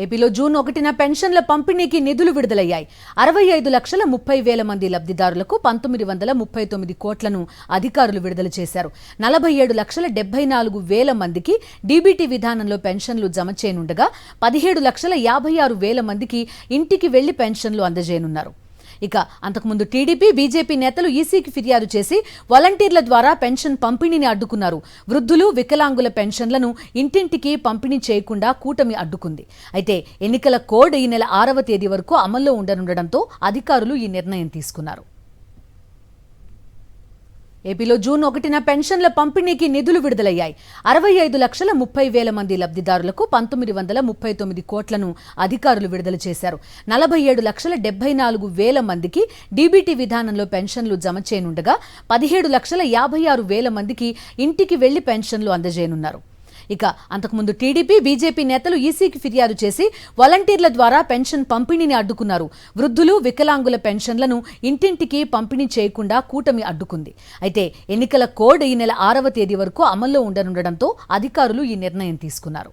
ఏపీలో జూన్ 1న పెన్షన్ల పంపిణీకి నిధులు విడుదలయ్యాయి. 65,30,000 మంది లబ్ధిదారులకు 1939 కోట్లను అధికారులు విడుదల చేశారు. 47,74,000 మందికి డీబీటీ విధానంలో పెన్షన్లు జమ చేయనుండగా 17,56,000 మందికి ఇంటికి వెళ్లి పెన్షన్లు అందజేయనున్నారు. ఇక అంతకుముందు టీడీపీ, బీజేపీ నేతలు ఈసీకి ఫిర్యాదు చేసి వాలంటీర్ల ద్వారా పెన్షన్ పంపిణీని అడ్డుకున్నారు. వృద్ధులు, వికలాంగుల పెన్షన్లను ఇంటింటికి పంపిణీ చేయకుండా కూటమి అడ్డుకుంది. అయితే ఎన్నికల కోడ్ ఈ నెల 6వ తేదీ వరకు అమల్లో ఉండనుండటంతో అధికారులు ఈ నిర్ణయం తీసుకున్నారు. ఏపీలో జూన్ 1న పెన్షన్ల పంపిణీకి నిధులు విడుదలయ్యాయి. 65,30,000 మంది లబ్ధిదారులకు 1939 కోట్లను అధికారులు విడుదల చేశారు. 47,74,000 మందికి డీబీటీ విధానంలో పెన్షన్లు జమ చేయనుండగా 17,56,000 మందికి ఇంటికి వెళ్లి పెన్షన్లు అందజేయనున్నారు. ఇక అంతకుముందు టీడీపీ, బీజేపీ నేతలు ఈసీకి ఫిర్యాదు చేసి వాలంటీర్ల ద్వారా పెన్షన్ పంపిణీని అడ్డుకున్నారు. వృద్ధులు, వికలాంగుల పెన్షన్లను ఇంటింటికి పంపిణీ చేయకుండా కూటమి అడ్డుకుంది. అయితే ఎన్నికల కోడ్ ఈ నెల 6వ తేదీ వరకు అమల్లో ఉండనుండటంతో అధికారులు ఈ నిర్ణయం తీసుకున్నారు.